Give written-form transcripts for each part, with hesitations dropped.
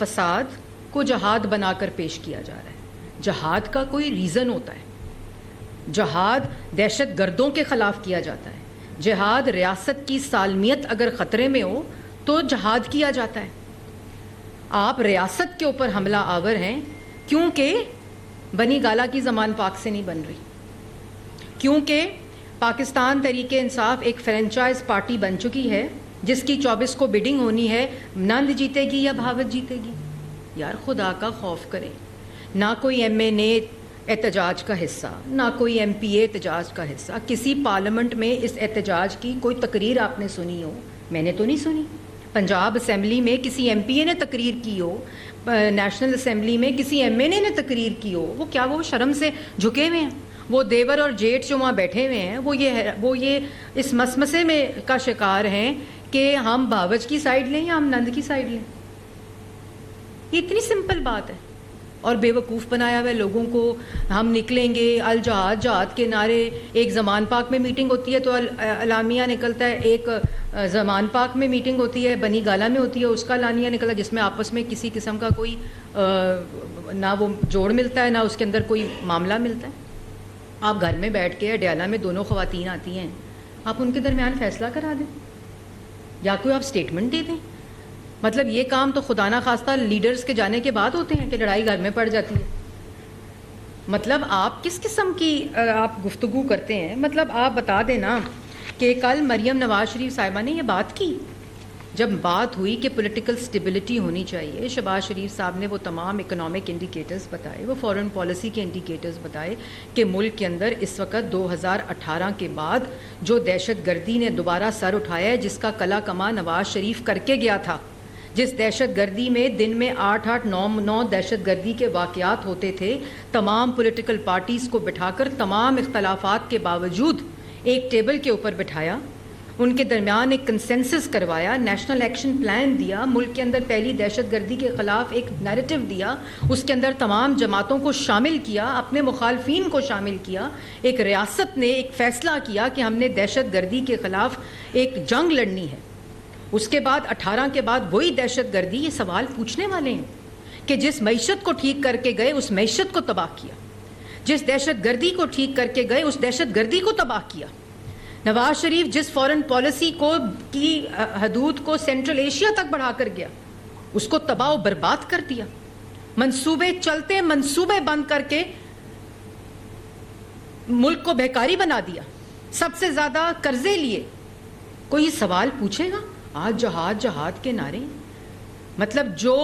فساد کو جہاد بنا کر پیش کیا جا رہا ہے. جہاد کا کوئی ریزن ہوتا ہے. جہاد دہشت گردوں کے خلاف کیا جاتا ہے. جہاد ریاست کی سالمیت اگر خطرے میں ہو تو جہاد کیا جاتا ہے. آپ ریاست کے اوپر حملہ آور ہیں کیونکہ بنی گالا کی زمان پاک سے نہیں بن رہی, کیونکہ پاکستان تحریک انصاف ایک فرینچائز پارٹی بن چکی ہے جس کی 24 کو بیڈنگ ہونی ہے. نند جیتے گی یا بھاوت جیتے گی؟ یار خدا کا خوف کرے. نہ کوئی ایم این اے احتجاج کا حصہ, نہ کوئی ایم پی اے احتجاج کا حصہ. کسی پارلیمنٹ میں اس احتجاج کی کوئی تقریر آپ نے سنی ہو؟ میں نے تو نہیں سنی. پنجاب اسمبلی میں کسی ایم پی اے نے تقریر کی ہو, نیشنل اسمبلی میں کسی ایم این اے نے تقریر کی ہو؟ وہ کیا وہ شرم سے جھکے ہوئے ہیں؟ وہ دیور اور جیٹھ جو وہاں بیٹھے ہوئے ہیں وہ یہ اس مسمسے میں کا شکار ہیں کہ ہم بھاوچ کی سائڈ لیں یا ہم نند کی سائڈ لیں. یہ اتنی سمپل بات ہے. اور بے وقوف بنایا ہوا ہے لوگوں کو. ہم نکلیں گے الجہاد جہاد کے نعرے. ایک زمان پاک میں میٹنگ ہوتی ہے تو اعلامیہ نکلتا ہے, ایک زمان پاک میں میٹنگ ہوتی ہے, بنی گالا میں ہوتی ہے, اس کا اعلامیہ نکلتا ہے جس میں آپس میں کسی قسم کا کوئی نہ وہ جوڑ ملتا ہے نہ اس کے اندر کوئی معاملہ ملتا ہے. آپ گھر میں بیٹھ کے اڈیالہ میں دونوں خواتین آتی ہیں, آپ ان کے درمیان فیصلہ کرا دیں یا کوئی آپ اسٹیٹمنٹ دے دیں. مطلب یہ کام تو خدا نہ خواستہ لیڈرز کے جانے کے بعد ہوتے ہیں کہ لڑائی گھر میں پڑ جاتی ہے. مطلب آپ کس قسم کی آپ گفتگو کرتے ہیں؟ مطلب آپ بتا دیں نا کہ کل مریم نواز شریف صاحبہ نے یہ بات کی, جب بات ہوئی کہ پولیٹیکل سٹیبلٹی ہونی چاہیے. شہباز شریف صاحب نے وہ تمام اکنامک انڈیکیٹرز بتائے, وہ فورن پالیسی کے انڈیکیٹرز بتائے کہ ملک کے اندر اس وقت 2018 کے بعد جو دہشت گردی نے دوبارہ سر اٹھایا ہے, جس کا کلا کما نواز شریف کر کے گیا تھا, جس دہشت گردی میں دن میں 8 9 دہشت گردی کے واقعات ہوتے تھے, تمام پولیٹیکل پارٹیز کو بٹھا کر تمام اختلافات کے باوجود ایک ٹیبل کے اوپر بٹھایا, ان کے درمیان ایک کنسنسس کروایا, نیشنل ایکشن پلان دیا, ملک کے اندر پہلی دہشت گردی کے خلاف ایک نیریٹو دیا, اس کے اندر تمام جماعتوں کو شامل کیا, اپنے مخالفین کو شامل کیا. ایک ریاست نے ایک فیصلہ کیا کہ ہم نے دہشت گردی کے خلاف ایک جنگ لڑنی ہے. اس کے بعد 18 کے بعد وہی دہشت گردی یہ سوال پوچھنے والے ہیں کہ جس معیشت کو ٹھیک کر کے گئے اس معیشت کو تباہ کیا, جس دہشت گردی کو ٹھیک کر کے گئے اس دہشت گردی کو تباہ کیا. نواز شریف جس فورن پالیسی کو کی حدود کو سینٹرل ایشیا تک بڑھا کر گیا, اس کو تباہ و برباد کر دیا. منصوبے چلتے منصوبے بند کر کے ملک کو بھیکاری بنا دیا, سب سے زیادہ قرضے لیے. کوئی سوال پوچھے گا؟ آج جہاد جہاد کے نعرے. مطلب جو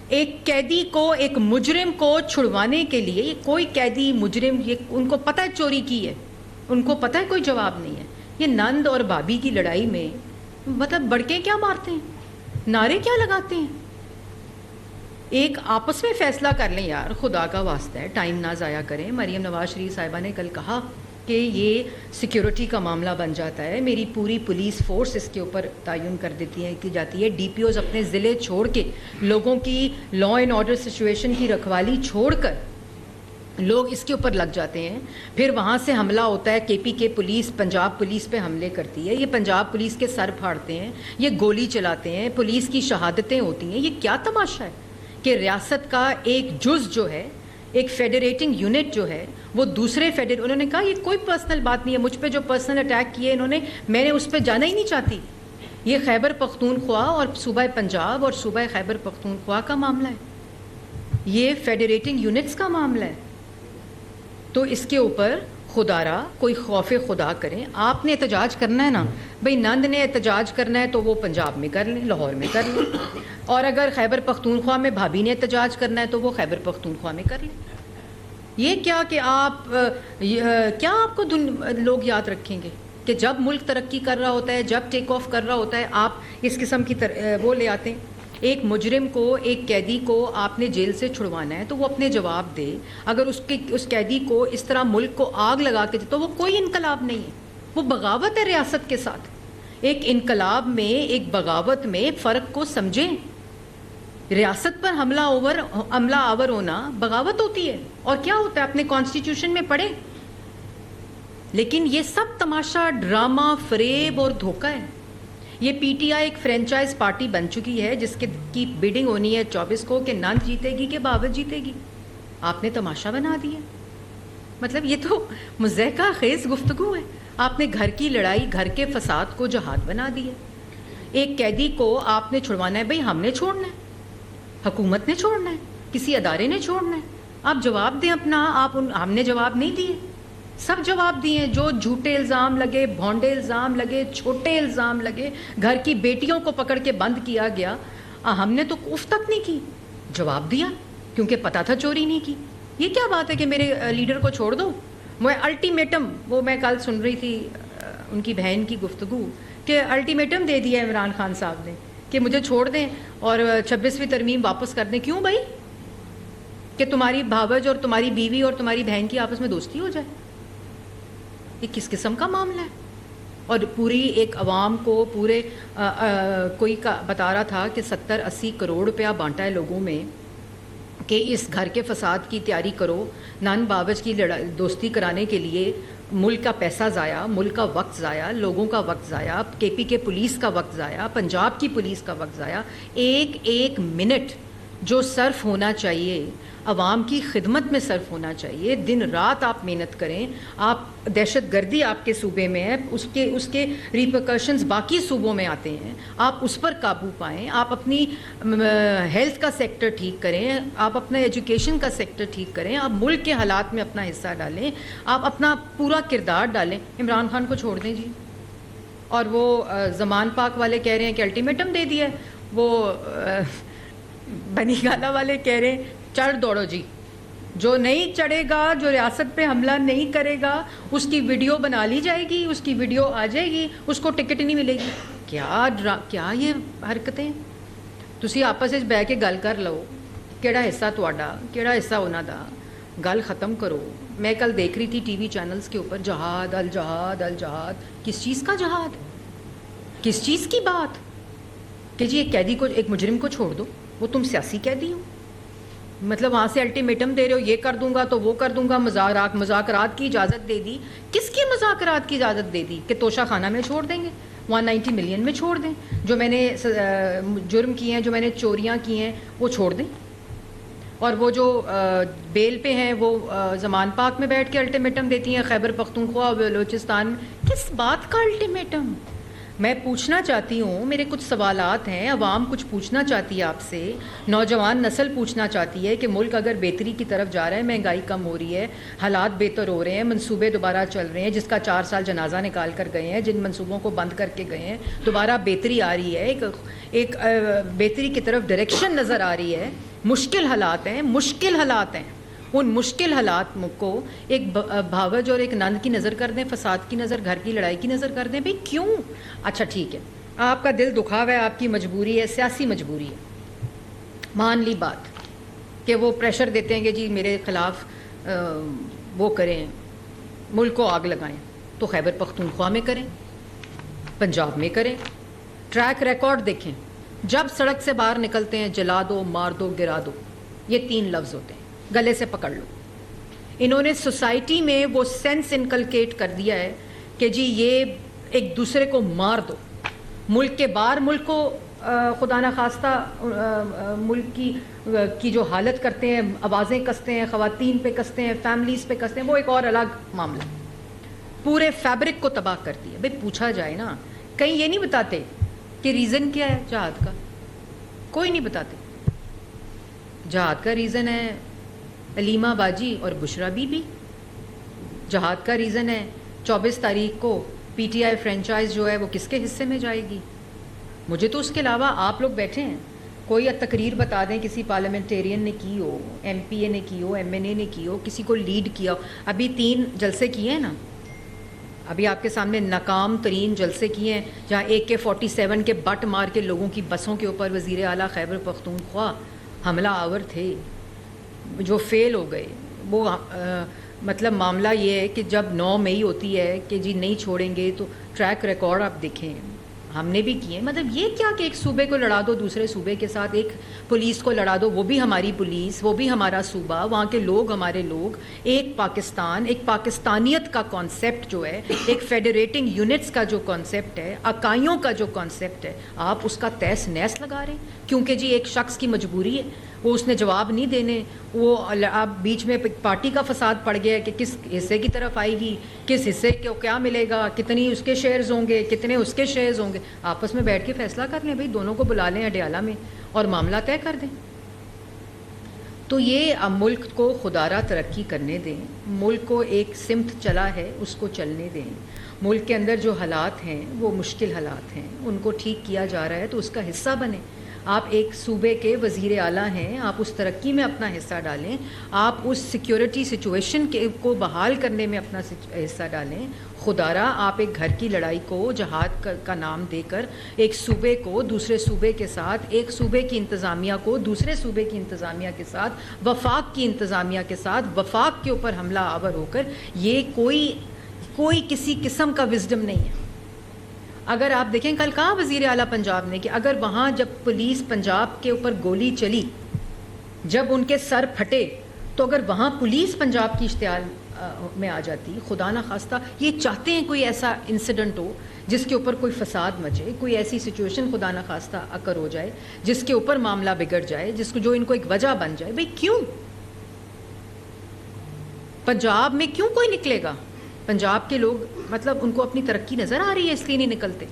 ایک قیدی کو, ایک مجرم کو چھڑوانے کے لیے, کوئی قیدی مجرم یہ ان کو پتہ ہے چوری کی ہے, ان کو پتہ ہے کوئی جواب نہیں ہے. یہ نند اور بھابھی کی لڑائی میں مطلب بڑکیں کیا مارتے ہیں, نعرے کیا لگاتے ہیں؟ ایک آپس میں فیصلہ کر لیں یار, خدا کا واسطہ ہے, ٹائم نہ ضائع کریں. مریم نواز شریف صاحبہ نے کل کہا کہ یہ سیکیورٹی کا معاملہ بن جاتا ہے, میری پوری پولیس فورس اس کے اوپر تعین کر دیتی ہے کی جاتی ہے. ڈی پی اوز اپنے ضلع چھوڑ کے لوگوں کی لا اینڈ آرڈر سچویشن کی رکھوالی چھوڑ کر لوگ اس کے اوپر لگ جاتے ہیں. پھر وہاں سے حملہ ہوتا ہے, کے پی کے پولیس پنجاب پولیس پہ حملے کرتی ہے, یہ پنجاب پولیس کے سر پھاڑتے ہیں, یہ گولی چلاتے ہیں, پولیس کی شہادتیں ہوتی ہیں. یہ کیا تماشا ہے کہ ریاست کا ایک جز جو ہے, ایک فیڈریٹنگ یونٹ جو ہے, وہ دوسرے انہوں نے کہا یہ کوئی پرسنل بات نہیں ہے, مجھ پہ جو پرسنل اٹیک کیے انہوں نے, میں نے اس پہ جانا ہی نہیں چاہتی. یہ خیبر پختونخوا اور صوبہ پنجاب اور صوبہ خیبر پختونخوا کا معاملہ ہے, یہ فیڈریٹنگ یونٹس کا معاملہ ہے. تو اس کے اوپر خدا را کوئی خوف خدا کریں. آپ نے احتجاج کرنا ہے نا بھئی, نند نے احتجاج کرنا ہے تو وہ پنجاب میں کر لیں, لاہور میں کر لیں, اور اگر خیبر پختونخوا میں بھابھی نے احتجاج کرنا ہے تو وہ خیبر پختونخوا میں کر لیں. یہ کیا کہ آپ کیا آپ کو لوگ یاد رکھیں گے کہ جب ملک ترقی کر رہا ہوتا ہے, جب ٹیک آف کر رہا ہوتا ہے, آپ اس قسم کی وہ لے آتے ہیں. ایک مجرم کو, ایک قیدی کو آپ نے جیل سے چھڑوانا ہے تو وہ اپنے جواب دے. اگر اس قیدی کو اس طرح ملک کو آگ لگا کے دے تو وہ کوئی انقلاب نہیں ہے, وہ بغاوت ہے ریاست کے ساتھ. ایک انقلاب میں, ایک بغاوت میں فرق کو سمجھیں. ریاست پر حملہ آور ہونا بغاوت ہوتی ہے, اور کیا ہوتا ہے اپنے کانسٹیٹیوشن میں پڑھیں. لیکن یہ سب تماشا ڈرامہ, فریب اور دھوکہ ہے. یہ پی ٹی آئی ایک فرینچائز پارٹی بن چکی ہے جس کی بیڈنگ ہونی ہے 24 کو کہ نند جیتے گی کہ بابت جیتے گی. آپ نے تماشا بنا دیا. مطلب یہ تو مضحکہ خیز گفتگو ہے. آپ نے گھر کی لڑائی، گھر کے فساد کو جہاد بنا دیا. ایک قیدی کو آپ نے چھڑوانا ہے، بھئی ہم نے چھوڑنا ہے، حکومت نے چھوڑنا ہے، کسی ادارے نے چھوڑنا ہے. آپ جواب دیں اپنا. ہم نے جواب نہیں دیے، سب جواب دیے. جو جھوٹے الزام لگے، بھونڈے الزام لگے، چھوٹے الزام لگے، گھر کی بیٹیوں کو پکڑ کے بند کیا گیا، ہم نے تو اف تک نہیں کی. جواب دیا کیونکہ پتہ تھا چوری نہیں کی. یہ کیا بات ہے کہ میرے لیڈر کو چھوڑ دو؟ وہ الٹیمیٹم، وہ میں کل سن رہی تھی ان کی بہن کی گفتگو کہ الٹیمیٹم دے دیا عمران خان صاحب نے کہ مجھے چھوڑ دیں اور 26ویں ترمیم واپس کر دیں. کیوں بھائی؟ کہ تمہاری بھاوج اور تمہاری بیوی اور تمہاری بہن کی آپس میں دوستی ہو جائے. یہ کس قسم کا معاملہ ہے؟ اور پوری ایک عوام کو پورے کوئی بتا رہا تھا کہ 70-80 کروڑ روپیہ بانٹا ہے لوگوں میں کہ اس گھر کے فساد کی تیاری کرو. نان باوج کی دوستی کرانے کے لیے ملک کا پیسہ ضائع، ملک کا وقت ضائع، لوگوں کا وقت ضائع، کے پی کے پولیس کا وقت ضائع، پنجاب کی پولیس کا وقت ضائع. ایک ایک منٹ جو صرف ہونا چاہیے عوام کی خدمت میں صرف ہونا چاہیے. دن رات آپ محنت کریں. آپ دہشت گردی آپ کے صوبے میں ہے، اس کے ریپرکشنز باقی صوبوں میں آتے ہیں، آپ اس پر قابو پائیں. آپ اپنی ہیلتھ کا سیکٹر ٹھیک کریں، آپ اپنا ایجوکیشن کا سیکٹر ٹھیک کریں، آپ ملک کے حالات میں اپنا حصہ ڈالیں، آپ اپنا پورا کردار ڈالیں. عمران خان کو چھوڑ دیں جی. اور وہ زمان پاک والے کہہ رہے ہیں کہ الٹیمیٹم دے دیا ہے. وہ بنی گالا والے کہہ رہے ہیں چڑھ دوڑو جی. جو نہیں چڑھے گا، جو ریاست پہ حملہ نہیں کرے گا، اس کی ویڈیو بنا لی جائے گی، اس کی ویڈیو آ جائے گی، اس کو ٹکٹ نہیں ملے گی. کیا یہ حرکتیں؟ تسی آپس وچ بیٹھ کے گل کر لو، کیڑا حصہ تہاڈا، کیڑا حصہ انہاں دا، گل ختم کرو. میں کل دیکھ رہی تھی ٹی وی چینلز کے اوپر جہاد الجہاد الجہاد. کس چیز کا جہاد؟ کس چیز کی بات؟ کہ جی ایک قیدی کو، ایک مجرم کو چھوڑ دو. وہ تم سیاسی قیدی ہو؟ مطلب وہاں سے الٹیمیٹم دے رہے ہو، یہ کر دوں گا تو وہ کر دوں گا. مذاکرات کی اجازت دے دی. کس کی مذاکرات کی اجازت دے دی؟ کہ توشہ خانہ میں چھوڑ دیں گے، 190 ملین میں چھوڑ دیں، جو میں نے جرم کیے ہیں، جو میں نے چوریاں کی ہیں وہ چھوڑ دیں. اور وہ جو بیل پہ ہیں وہ زمان پاک میں بیٹھ کے الٹیمیٹم دیتی ہیں. خیبر پختونخوا اور بلوچستان میں کس بات کا الٹیمیٹم؟ میں پوچھنا چاہتی ہوں، میرے کچھ سوالات ہیں، عوام کچھ پوچھنا چاہتی ہے آپ سے، نوجوان نسل پوچھنا چاہتی ہے کہ ملک اگر بہتری کی طرف جا رہا ہے، مہنگائی کم ہو رہی ہے، حالات بہتر ہو رہے ہیں، منصوبے دوبارہ چل رہے ہیں، جس کا 4 سال جنازہ نکال کر گئے ہیں، جن منصوبوں کو بند کر کے گئے ہیں، دوبارہ بہتری آ رہی ہے، ایک بہتری کی طرف ڈائریکشن نظر آ رہی ہے. مشکل حالات ہیں، مشکل حالات ہیں. ان مشکل حالات کو ایک بھاوج اور ایک نند کی نظر کر دیں، فساد کی نظر، گھر کی لڑائی کی نظر کر دیں. بھئی کیوں؟ اچھا ٹھیک ہے، آپ کا دل دکھا ہوا ہے، آپ کی مجبوری ہے، سیاسی مجبوری ہے، مان لی بات کہ وہ پریشر دیتے ہیں کہ جی میرے خلاف وہ کریں، ملک کو آگ لگائیں. تو خیبر پختونخوا میں کریں، پنجاب میں کریں. ٹریک ریکارڈ دیکھیں، جب سڑک سے باہر نکلتے ہیں جلا دو، مار دو، گرا دو. یہ 3 لفظ ہوتے ہیں، گلے سے پکڑ لو. انہوں نے سوسائٹی میں وہ سینس انکلکیٹ کر دیا ہے کہ جی یہ ایک دوسرے کو مار دو. ملک کے باہر ملک کو خدا نخواستہ ملک کی جو حالت کرتے ہیں، آوازیں کستے ہیں، خواتین پہ کستے ہیں، فیملیز پہ کستے ہیں، وہ ایک اور الگ معاملہ. پورے فیبرک کو تباہ کر دیا. بھئی پوچھا جائے نا، کہیں یہ نہیں بتاتے کہ ریزن کیا ہے جہاد کا؟ کوئی نہیں بتاتے. جہاد کا ریزن ہے علیمہ باجی اور بشرا بی بی. جہاد کا ریزن ہے 24 تاریخ کو پی ٹی آئی فرینچائز جو ہے وہ کس کے حصے میں جائے گی. مجھے تو اس کے علاوہ آپ لوگ بیٹھے ہیں، کوئی تقریر بتا دیں کسی پارلیمنٹیرین نے کی ہو، ایم پی اے نے کی ہو، ایم این اے نے کی ہو، کسی کو لیڈ کیا ہو. ابھی 3 جلسے کیے ہیں نا، ابھی آپ کے سامنے ناکام ترین جلسے کیے ہیں، جہاں AK-47 کے بٹ مار کے لوگوں کی بسوں کے اوپر وزیر اعلیٰ خیبر پختونخوا حملہ آور تھے جو فیل ہو گئے. وہ مطلب معاملہ یہ ہے کہ جب 9 مئی ہوتی ہے کہ جی نہیں چھوڑیں گے، تو ٹریک ریکارڈ آپ دیکھیں. ہم نے بھی کیے. مطلب یہ کیا کہ ایک صوبے کو لڑا دو دوسرے صوبے کے ساتھ, ایک پولیس کو لڑا دو, وہ بھی ہماری پولیس, وہ بھی ہمارا صوبہ, وہاں کے لوگ ہمارے لوگ, ایک پاکستان, ایک پاکستانیت کا کانسیپٹ جو ہے, ایک فیڈریٹنگ یونٹس کا جو کانسیپٹ ہے, اکائیوں کا جو کانسیپٹ ہے, آپ اس کا تہس نیس لگا رہے ہیں کیونکہ جی ایک شخص کی مجبوری ہے, وہ اس نے جواب نہیں دینے, وہ اب بیچ میں پارٹی کا فساد پڑ گیا ہے کہ کس حصے کی طرف آئے گی, کس حصے کو کیا ملے گا, کتنی اس کے شیئرز ہوں گے, کتنے اس کے شیئرز ہوں گے. آپس میں بیٹھ کے فیصلہ کر لیں بھائی, دونوں کو بلا لیں اڈیالہ میں اور معاملہ طے کر دیں. تو یہ اب ملک کو خدارہ ترقی کرنے دیں, ملک کو ایک سمت چلا ہے اس کو چلنے دیں. ملک کے اندر جو حالات ہیں وہ مشکل حالات ہیں, ان کو ٹھیک کیا جا رہا ہے تو اس کا حصہ بنیں. آپ ایک صوبے کے وزیر اعلیٰ ہیں, آپ اس ترقی میں اپنا حصہ ڈالیں, آپ اس سیکیورٹی سچویشن کو بحال کرنے میں اپنا حصہ ڈالیں. خدارہ آپ ایک گھر کی لڑائی کو جہاد کا نام دے کر ایک صوبے کو دوسرے صوبے کے ساتھ, ایک صوبے کی انتظامیہ کو دوسرے صوبے کی انتظامیہ کے ساتھ, وفاق کی انتظامیہ کے ساتھ وفاق کے اوپر حملہ آور ہو کر, یہ کوئی کسی قسم کا وزڈم نہیں ہے. اگر آپ دیکھیں کل کہا وزیر اعلیٰ پنجاب نے کہ اگر وہاں جب پولیس پنجاب کے اوپر گولی چلی, جب ان کے سر پھٹے, تو اگر وہاں پولیس پنجاب کی اشتعال میں آ جاتی, خدا نہ خواستہ یہ چاہتے ہیں کوئی ایسا انسیڈنٹ ہو جس کے اوپر کوئی فساد مچے, کوئی ایسی سچویشن خدا نہ خواستہ اکر ہو جائے جس کے اوپر معاملہ بگڑ جائے, جو ان کو ایک وجہ بن جائے. بھئی کیوں پنجاب میں کیوں کوئی نکلے گا؟ پنجاب کے لوگ مطلب ان کو اپنی ترقی نظر آ رہی ہے اس لیے نہیں نکلتے.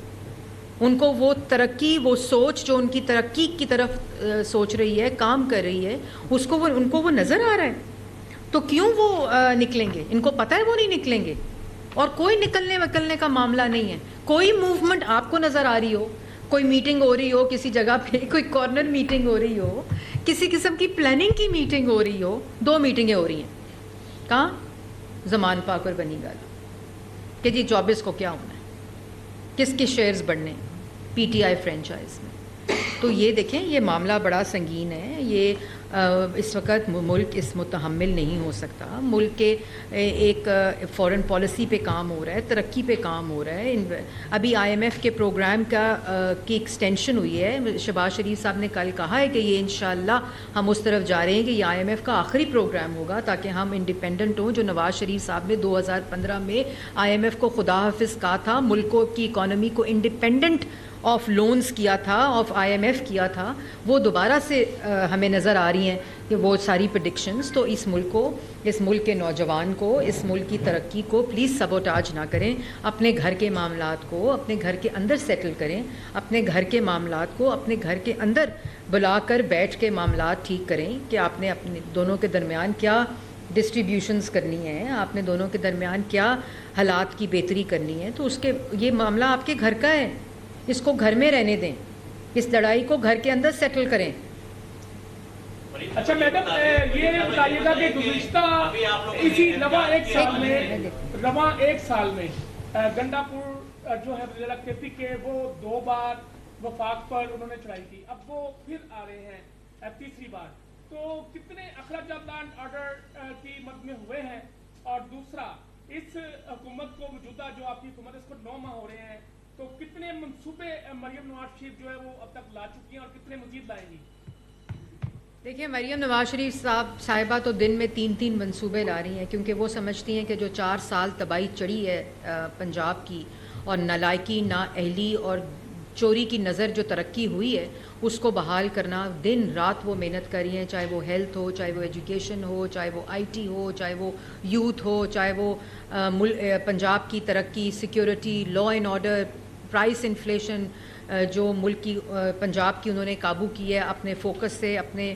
ان کو وہ ترقی, وہ سوچ جو ان کی ترقی کی طرف سوچ رہی ہے, کام کر رہی ہے, ان کو وہ نظر آ رہا ہے, تو کیوں وہ نکلیں گے؟ ان کو پتہ ہے وہ نہیں نکلیں گے. اور کوئی نکلنے کا معاملہ نہیں ہے. کوئی موومنٹ آپ کو نظر آ رہی ہو, کوئی میٹنگ ہو رہی ہو کسی جگہ پہ, کوئی کارنر میٹنگ ہو رہی ہو, کسی قسم کی پلاننگ کی میٹنگ ہو رہی ہو, 2 میٹنگیں ہو رہی ہیں. کہاں؟ زمان پاک اور بنی گالا کہ جی 24 کو کیا ہونا ہے, کس کے شیئرز بڑھنے, پی ٹی آئی فرینچائز میں. تو یہ دیکھیں یہ معاملہ بڑا سنگین ہے. یہ اس وقت ملک اس متحمل نہیں ہو سکتا. ملک کے ایک فورن پالیسی پہ کام ہو رہا ہے, ترقی پہ کام ہو رہا ہے. ابھی آئی ایم ایف کے پروگرام کی ایکسٹینشن ہوئی ہے. شہباز شریف صاحب نے کل کہا ہے کہ یہ انشاءاللہ ہم اس طرف جا رہے ہیں کہ یہ آئی ایم ایف کا آخری پروگرام ہوگا تاکہ ہم انڈیپینڈنٹ ہوں. جو نواز شریف صاحب نے 2015 میں آئی ایم ایف کو خدا حافظ کہا تھا, ملکوں کی اکانومی کو انڈیپینڈنٹ آف لونز کیا تھا, آف آئی ایم ایف کیا تھا, وہ دوبارہ سے ہمیں نظر آ رہی ہیں کہ وہ ساری پریڈکشنز. تو اس ملک کو, اس ملک کے نوجوان کو, اس ملک کی ترقی کو پلیز سبوٹاج نہ کریں. اپنے گھر کے معاملات کو اپنے گھر کے اندر سیٹل کریں, اپنے گھر کے معاملات کو اپنے گھر کے اندر بلا کر بیٹھ کے معاملات ٹھیک کریں کہ آپ نے اپنے دونوں کے درمیان کیا ڈسٹریبیوشنز کرنی ہیں, آپ نے دونوں کے درمیان کیا حالات کی بہتری کرنی ہے. تو اس کے یہ معاملہ آپ کے گھر کا ہے, اس کو گھر میں رہنے دیں, اس لڑائی کو گھر کے اندر سیٹل کریں. اچھا میڈم یہ بتائیے گا کہ گزشتہ اسی رواں ایک سال میں گنڈا پور جو ہے ضلع کے پی کے وہ 2 بار وفاق پر انہوں نے چڑھائی کی, اب وہ پھر آ رہے ہیں 3ری بار. تو کتنے اخراجات لینڈ آرڈر کی مد میں ہوئے ہیں؟ اور دوسرا اس حکومت کو موجودہ جو آپ کی حکومت اس کو 9 ماہ ہو رہے ہیں, تو کتنے منصوبے مریم نواز شریف جو ہے وہ اب تک لا چکی ہیں اور کتنے مزید لائیں گی؟ دیکھیں مریم نواز شریف صاحبہ تو دن میں 3 منصوبے لا رہی ہیں, کیونکہ وہ سمجھتی ہیں کہ جو 4 سال تباہی چڑھی ہے پنجاب کی, اور نالائکی, نااہلی اور چوری کی نظر جو ترقی ہوئی ہے اس کو بحال کرنا, دن رات وہ محنت کر رہی ہیں. چاہے وہ ہیلتھ ہو, چاہے وہ ایجوکیشن ہو, چاہے وہ آئی ٹی ہو, چاہے وہ یوتھ ہو, چاہے وہ پنجاب کی ترقی, security, law and order, price inflation جو ملک کی پنجاب کی انہوں نے قابو کی ہے اپنے فوکس سے, اپنے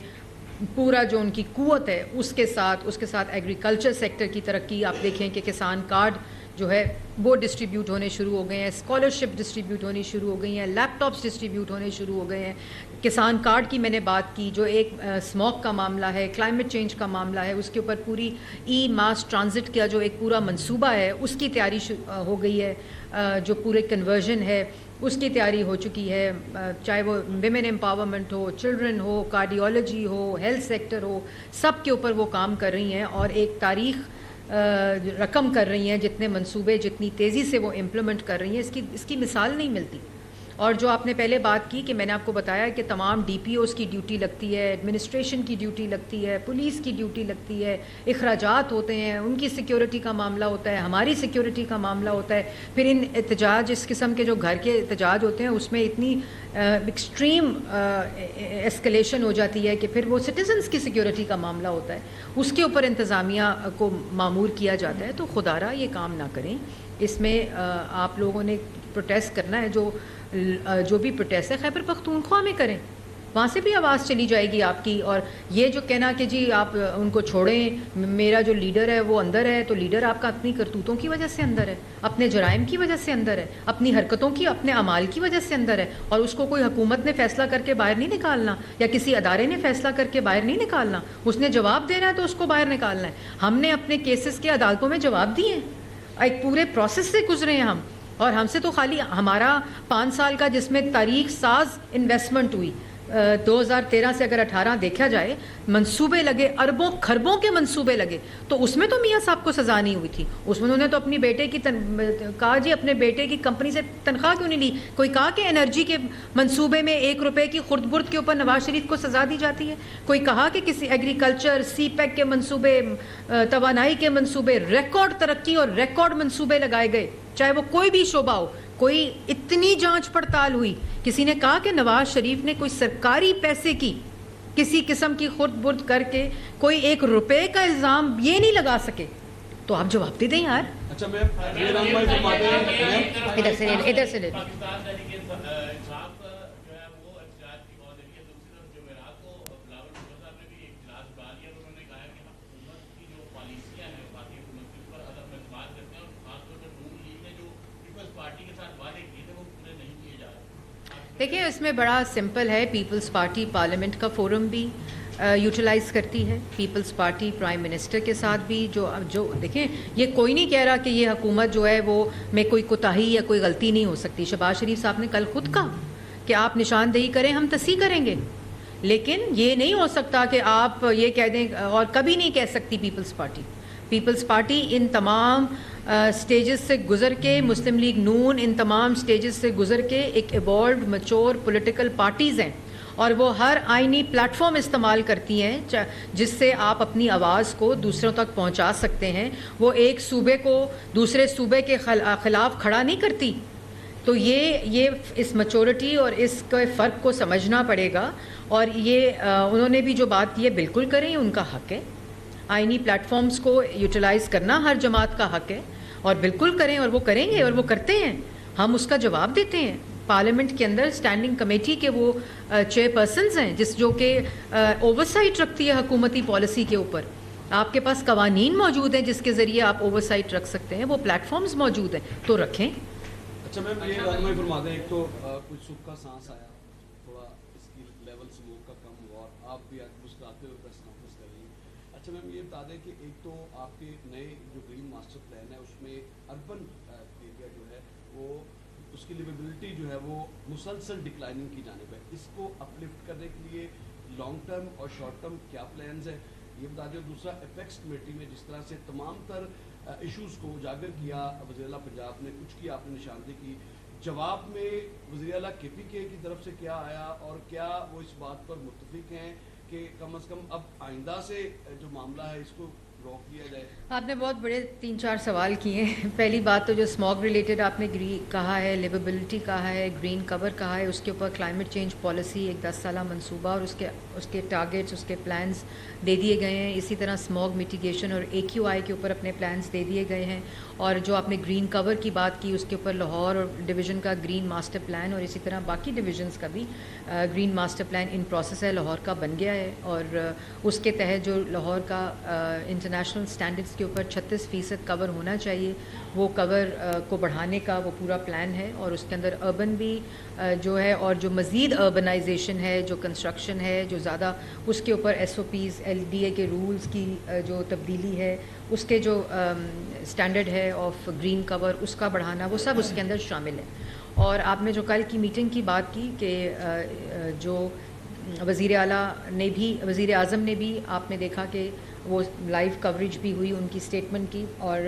پورا جو ان کی قوت ہے اس کے ساتھ ایگریکلچر سیکٹر کی ترقی. آپ دیکھیں کہ کسان کارڈ جو ہے وہ ڈسٹریبیوٹ ہونے شروع ہو گئے ہیں, اسکالرشپ ڈسٹریبیوٹ ہونی شروع ہو گئی ہیں, لیپ ٹاپس ڈسٹریبیوٹ ہونے شروع ہو گئے ہیں. کسان کارڈ کی میں نے بات کی, جو ایک اسموک کا معاملہ ہے, کلائمیٹ چینج کا معاملہ ہے, اس کے اوپر پوری ای ماس ٹرانزٹ کا جو ایک پورا منصوبہ ہے اس کی تیاری ہو گئی ہے. جو پورے کنورژن ہے اس کی تیاری ہو چکی ہے, چاہے وہ ویمن امپاورمنٹ ہو, چلڈرن ہو, کارڈیولوجی ہو, ہیلتھ سیکٹر ہو, سب کے اوپر وہ کام کر رہی ہیں اور ایک تاریخ رقم کر رہی ہیں. جتنے منصوبے جتنی تیزی سے وہ امپلیمنٹ کر رہی ہیں اس کی مثال نہیں ملتی. اور جو آپ نے پہلے بات کی کہ میں نے آپ کو بتایا کہ تمام ڈی پی اوز کی ڈیوٹی لگتی ہے, ایڈمنسٹریشن کی ڈیوٹی لگتی ہے, پولیس کی ڈیوٹی لگتی ہے, اخراجات ہوتے ہیں, ان کی سیکیورٹی کا معاملہ ہوتا ہے, ہماری سیکیورٹی کا معاملہ ہوتا ہے. پھر ان احتجاج, اس قسم کے جو گھر کے احتجاج ہوتے ہیں اس میں اتنی ایکسٹریم ایسکلیشن ہو جاتی ہے کہ پھر وہ سٹیزنس کی سیکیورٹی کا معاملہ ہوتا ہے, اس کے اوپر انتظامیہ کو مامور کیا جاتا ہے. تو خدا را یہ کام نہ کریں. اس میں آپ لوگوں نے پروٹیسٹ کرنا ہے, جو بھی پروٹیسٹ ہے خیبر پختونخوا میں کریں, وہاں سے بھی آواز چلی جائے گی آپ کی. اور یہ جو کہنا کہ جی آپ ان کو چھوڑیں, میرا جو لیڈر ہے وہ اندر ہے, تو لیڈر آپ کا اپنی کرتوتوں کی وجہ سے اندر ہے, اپنے جرائم کی وجہ سے اندر ہے, اپنی حرکتوں کی, اپنے اعمال کی وجہ سے اندر ہے, اور اس کو کوئی حکومت نے فیصلہ کر کے باہر نہیں نکالنا, یا کسی ادارے نے فیصلہ کر کے باہر نہیں نکالنا. اس نے جواب دینا ہے تو اس کو باہر نکالنا ہے. ہم نے اپنے کیسز کے عدالتوں میں جواب دیے ہیں, ایک پورے پروسیس سے گزرے ہیں ہم, اور ہم سے تو خالی ہمارا 5 سال کا جس میں تاریخ ساز انویسٹمنٹ ہوئی 2013 سے اگر 18 دیکھا جائے, منصوبے لگے, اربوں خربوں کے منصوبے لگے, تو اس میں تو میاں صاحب کو سزا نہیں ہوئی تھی. اس میں انہوں نے تو اپنی بیٹے کی کہا جی اپنے بیٹے کی کمپنی سے تنخواہ کیوں نہیں لی. کوئی کہا کہ انرجی کے منصوبے میں 1 روپے کی خرد برد کے اوپر نواز شریف کو سزا دی جاتی ہے. کوئی کہا کہ کسی ایگریکلچر, سی پیک کے منصوبے, توانائی کے منصوبے, ریکارڈ ترقی اور ریکارڈ منصوبے لگائے گئے, چاہے وہ کوئی بھی شعبہ ہو. کوئی اتنی جانچ پڑتال ہوئی, کسی نے کہا کہ نواز شریف نے کوئی سرکاری پیسے کی کسی قسم کی خرد برد کر کے کوئی 1 روپے کا الزام یہ نہیں لگا سکے. تو آپ جواب دے دیں یار. اچھا میم, ادھر سے لے دیکھیں, اس میں بڑا سمپل ہے. پیپلز پارٹی پارلیمنٹ کا فورم بھی یوٹیلائز کرتی ہے, پیپلز پارٹی پرائم منسٹر کے ساتھ بھی. جو دیکھیں, یہ کوئی نہیں کہہ رہا کہ یہ حکومت جو ہے وہ میں کوئی کوتاہی یا کوئی غلطی نہیں ہو سکتی. شہباز شریف صاحب نے کل خود کہا کہ آپ نشاندہی کریں, ہم تصحیح کریں گے, لیکن یہ نہیں ہو سکتا کہ آپ یہ کہہ دیں, اور کبھی نہیں کہہ سکتی پیپلز پارٹی ان تمام سٹیجز سے گزر کے, مسلم لیگ نون ان تمام سٹیجز سے گزر کے ایک ایوالوڈ میچور پولیٹیکل پارٹیز ہیں, اور وہ ہر آئینی پلیٹ فارم استعمال کرتی ہیں جس سے آپ اپنی آواز کو دوسروں تک پہنچا سکتے ہیں. وہ ایک صوبے کو دوسرے صوبے کے خلاف کھڑا نہیں کرتی. تو یہ اس میچورٹی اور اس کے فرق کو سمجھنا پڑے گا. اور یہ انہوں نے بھی جو بات کی ہے بالکل کریں, ان کا حق ہے. آئینی پلیٹ فارمز کو یوٹیلائز کرنا ہر جماعت کا حق ہے, اور بالکل کریں, اور وہ کریں گے, اور وہ کرتے ہیں. ہم اس کا جواب دیتے ہیں. پارلیمنٹ کے اندر اسٹینڈنگ کمیٹی کے وہ چیئر پرسنز ہیں جو کہ اوورسائٹ رکھتی ہے حکومتی پالیسی کے اوپر. آپ کے پاس قوانین موجود ہیں جس کے ذریعے آپ اوورسائٹ رکھ سکتے ہیں, وہ پلیٹ فارمز موجود ہیں, تو رکھیں. اچھا میم, یہ رہنمائی فرما دیں. ایک تو کچھ سکھ کا سانس آیا, تھوڑا اس کی لیول سموک کا کم ہوا, اور آپ بھی آج مسکراتے ہوئے پریس کانفرنس کر رہی ہیں. اچھا میم, یہ بتا دیں کہ ایک تو آپ کے نئے جو گرین ماسٹر پلان ہے اس میں اربن ایریا جو ہے وہ اس کی لیویبلٹی جو ہے وہ مسلسل ڈکلائننگ کی جانب ہے. اس کو اپلفٹ کرنے کے لیے لانگ ٹرم اور شارٹ ٹرم کیا پلانز ہیں یہ بتا دیں. دوسرا, اپیکس کمیٹی میں جس طرح سے تمام تر ایشوز کو اجاگر کیا وزیر اعلیٰ پنجاب نے, کچھ کی آپ نے نشاندہی کی, جواب میں وزیر اعلیٰ کے پی کے کی طرف سے کیا آیا, اور کیا وہ اس بات پر متفق ہیں کہ کم از کم اب آئندہ سے جو معاملہ ہے اس کو روک دیا جائے؟ آپ نے بہت بڑے 3-4 سوال کیے ہیں. پہلی بات تو جو اسموگ ریلیٹڈ آپ نے کہا ہے, لیویبلٹی کہا ہے, گرین کور کہا ہے, اس کے اوپر کلائمیٹ چینج پالیسی ایک 10 سالہ منصوبہ اور اس کے ٹارگیٹس, اس کے پلانز دے دیے گئے ہیں. اسی طرح اسموگ میٹیگیشن اور AQI کے اوپر اپنے پلانز دے دیے گئے ہیں. اور جو آپ نے گرین کور کی بات کی, اس کے اوپر لاہور اور ڈویژن کا گرین ماسٹر پلان, اور اسی طرح باقی ڈویژنس کا بھی green master plan in process ہے. لاہور کا بن گیا ہے, اور اس کے تحت جو لاہور کا انٹرنیشنل اسٹینڈرڈس کے اوپر 36% کور ہونا چاہیے, وہ کور کو بڑھانے کا وہ پورا پلان ہے. اور اس کے اندر اربن بھی جو ہے, اور جو مزید اربنائزیشن ہے, جو کنسٹرکشن ہے, جو زیادہ اس کے اوپر SOPs LDA کے رولز کی جو تبدیلی ہے, اس کے جو اسٹینڈرڈ ہے آف گرین کور, اس کا بڑھانا, وہ سب اس کے اندر شامل ہے. اور آپ نے جو کل کی میٹنگ کی بات کی کہ جو وزیر اعلیٰ نے بھی, وزیر اعظم نے بھی, آپ نے دیکھا کہ وہ لائیو کوریج بھی ہوئی ان کی اسٹیٹمنٹ کی, اور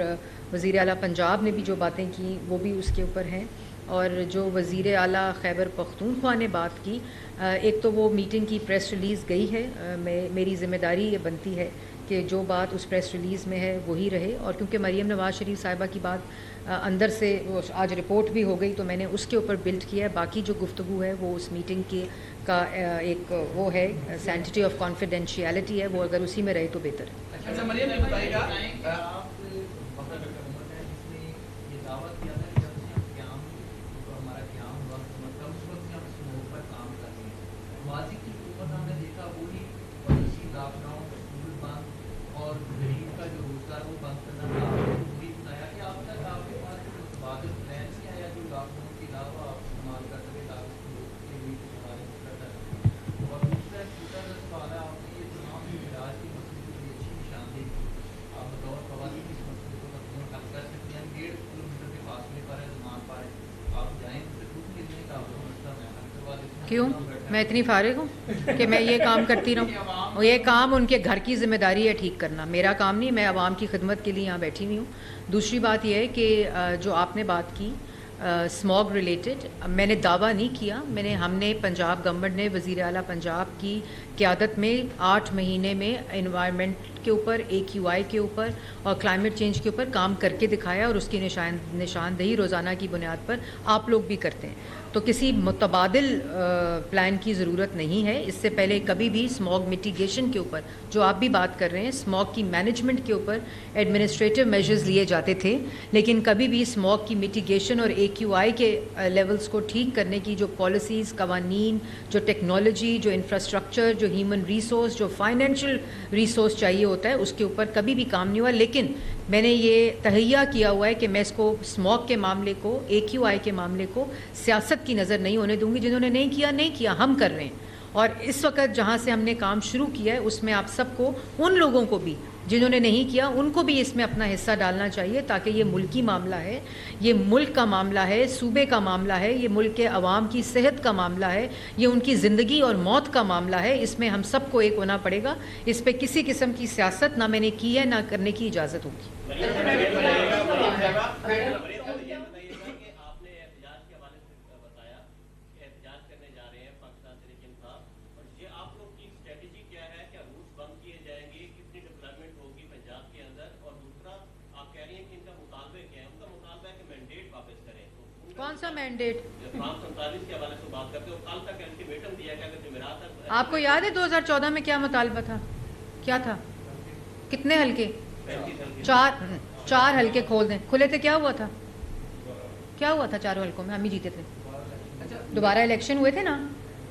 وزیر اعلیٰ پنجاب نے بھی جو باتیں کی وہ بھی اس کے اوپر ہیں. اور جو وزیر اعلیٰ خیبر پختونخوا نے بات کی، ایک تو وہ میٹنگ کی پریس ریلیز گئی ہے، میری ذمہ داری یہ بنتی ہے کہ جو بات اس پریس ریلیز میں ہے وہی رہے، اور کیونکہ مریم نواز شریف صاحبہ کی بات اندر سے آج رپورٹ بھی ہو گئی تو میں نے اس کے اوپر بلڈ کیا ہے، باقی جو گفتگو ہے وہ اس میٹنگ کی کا ایک وہ ہے سینٹیٹی آف کانفیڈینشیلٹی ہے، وہ اگر اسی میں رہے تو بہتر ہے۔ اچھا مریم یہ بتائیے گا کیوں میں اتنی فارغ ہوں کہ میں یہ کام کرتی رہوں؟ یہ کام ان کے گھر کی ذمہ داری ہے ٹھیک کرنا، میرا کام نہیں، میں عوام کی خدمت کے لیے یہاں بیٹھی ہوئی ہوں۔ دوسری بات یہ ہے کہ جو آپ نے بات کی اسموگ ریلیٹڈ، میں نے دعویٰ نہیں کیا، ہم نے پنجاب گورنمنٹ نے وزیر اعلیٰ پنجاب کی قیادت میں 8 مہینے میں انوائرمنٹ کے اوپر، AQI کے اوپر اور کلائمیٹ چینج کے اوپر کام کر کے دکھایا، اور اس کی نشاندہی روزانہ کی بنیاد پر آپ لوگ بھی کرتے ہیں، تو کسی متبادل پلان کی ضرورت نہیں ہے۔ اس سے پہلے کبھی بھی اسموگ میٹیگیشن کے اوپر جو آپ بھی بات کر رہے ہیں، اسموگ کی مینجمنٹ کے اوپر ایڈمنسٹریٹو میجرز لیے جاتے تھے، لیکن کبھی بھی اسموگ کی میٹیگیشن اور AQI کے لیولز کو ٹھیک کرنے کی جو پالیسیز، قوانین، جو ٹیکنالوجی، جو انفراسٹرکچر، جو ہیومن ریسورس، جو فائنینشیل ریسورس چاہیے ہوتا ہے، اس کے اوپر کبھی بھی کام نہیں ہوا۔ لیکن میں نے یہ تہیہ کیا ہوا ہے کہ میں اس کو اسموگ کے معاملے کو، AQI کے معاملے کو سیاست کی نظر نہیں ہونے دوں گی۔ جنہوں نے نہیں کیا، ہم کر رہے ہیں، اور اس وقت جہاں سے ہم نے کام شروع کیا ہے اس میں آپ سب کو، ان لوگوں کو بھی جنہوں نے نہیں کیا، ان کو بھی اس میں اپنا حصہ ڈالنا چاہیے، تاکہ یہ ملکی معاملہ ہے، یہ ملک کا معاملہ ہے، صوبے کا معاملہ ہے، یہ ملک کے عوام کی صحت کا معاملہ ہے، یہ ان کی زندگی اور موت کا معاملہ ہے۔ اس میں ہم سب کو ایک ہونا پڑے گا، اس پہ کسی قسم کی سیاست نہ میں نے کی ہے، نہ کرنے کی اجازت ہوگی۔ کون سا مینڈیٹ؟ آپ کو یاد ہے 2014 میں کیا مطالبہ تھا؟ کیا تھا؟ کتنے حلقے؟ 4 حلقے کھول دیں، کھلے تھے، کیا ہوا تھا؟ کیا ہوا تھا 4 حلقوں میں؟ ہم ہی جیتے تھے، دوبارہ الیکشن ہوئے تھے نا،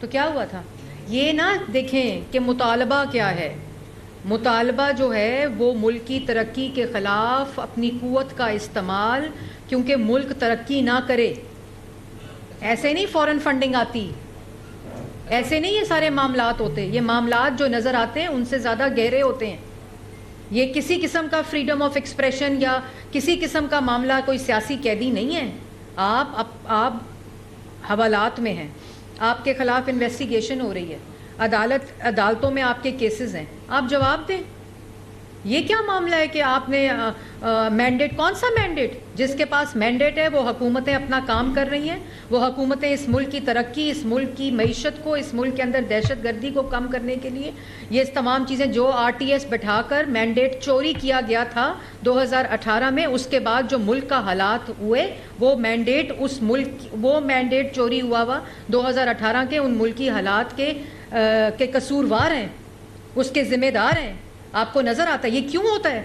تو کیا ہوا تھا؟ یہ نہ دیکھیں کہ مطالبہ کیا ہے، مطالبہ جو ہے وہ ملک کی ترقی کے خلاف اپنی قوت کا استعمال، کیونکہ ملک ترقی نہ کرے، ایسے نہیں فورن فنڈنگ آتی، ایسے نہیں یہ سارے معاملات ہوتے، یہ معاملات جو نظر آتے ہیں ان سے زیادہ گہرے ہوتے ہیں۔ یہ کسی قسم کا فریڈم آف ایکسپریشن یا کسی قسم کا معاملہ کوئی سیاسی قیدی نہیں ہے۔ آپ حوالات میں ہیں، آپ کے خلاف انویسٹیگیشن ہو رہی ہے، عدالتوں میں آپ کے کیسز ہیں، آپ جواب دیں۔ یہ کیا معاملہ ہے کہ آپ نے مینڈیٹ؟ کون سا مینڈیٹ؟ جس کے پاس مینڈیٹ ہے وہ حکومتیں اپنا کام کر رہی ہیں، وہ حکومتیں اس ملک کی ترقی، اس ملک کی معیشت کو، اس ملک کے اندر دہشت گردی کو کم کرنے کے لیے یہ تمام چیزیں، جو RTS بٹھا کر مینڈیٹ چوری کیا گیا تھا 2018 میں، اس کے بعد جو ملک کا حالات ہوئے، وہ مینڈیٹ اس ملک، وہ مینڈیٹ چوری ہوا 2018 کے ان ملکی حالات کے قصوروار ہیں، اس کے ذمہ دار ہیں۔ آپ کو نظر آتا ہے یہ کیوں ہوتا ہے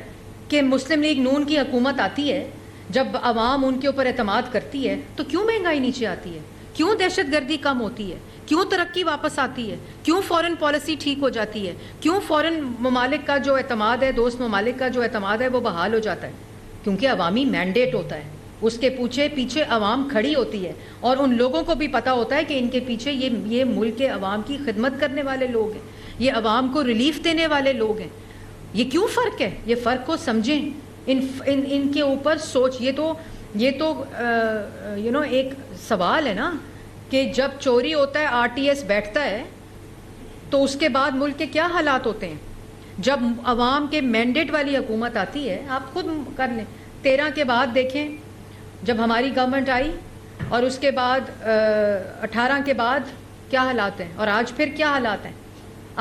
کہ مسلم لیگ نون کی حکومت آتی ہے، جب عوام ان کے اوپر اعتماد کرتی ہے تو کیوں مہنگائی نیچے آتی ہے، کیوں دہشت گردی کم ہوتی ہے، کیوں ترقی واپس آتی ہے، کیوں فورن پالیسی ٹھیک ہو جاتی ہے، کیوں فورن ممالک کا جو اعتماد ہے، دوست ممالک کا جو اعتماد ہے وہ بحال ہو جاتا ہے؟ کیونکہ عوامی مینڈیٹ ہوتا ہے، اس کے پیچھے عوام کھڑی ہوتی ہے، اور ان لوگوں کو بھی پتہ ہوتا ہے کہ ان کے پیچھے یہ ملک کے عوام کی خدمت کرنے والے لوگ ہیں، یہ عوام کو ریلیف دینے والے لوگ ہیں۔ یہ کیوں فرق ہے؟ یہ فرق کو سمجھیں، ان کے اوپر سوچ۔ یہ تو ایک سوال ہے نا کہ جب چوری ہوتا ہے، RTS بیٹھتا ہے، تو اس کے بعد ملک کے کیا حالات ہوتے ہیں؟ جب عوام کے مینڈیٹ والی حکومت آتی ہے، آپ خود کر لیں، 13 کے بعد دیکھیں، جب ہماری گورنمنٹ آئی اور اس کے بعد 18 کے بعد کیا حالات ہیں اور آج پھر کیا حالات ہیں.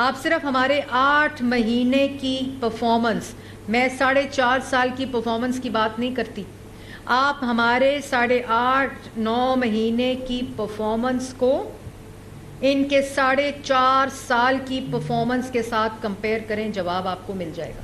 آپ صرف ہمارے 8 مہینے کی پرفارمنس، میں 4.5 سال کی پرفارمنس کی بات نہیں کرتی، آپ ہمارے 8.5-9 مہینے کی پرفارمنس کو ان کے 4.5 سال کی پرفارمنس کے ساتھ کمپیئر کریں، جواب آپ کو مل جائے گا.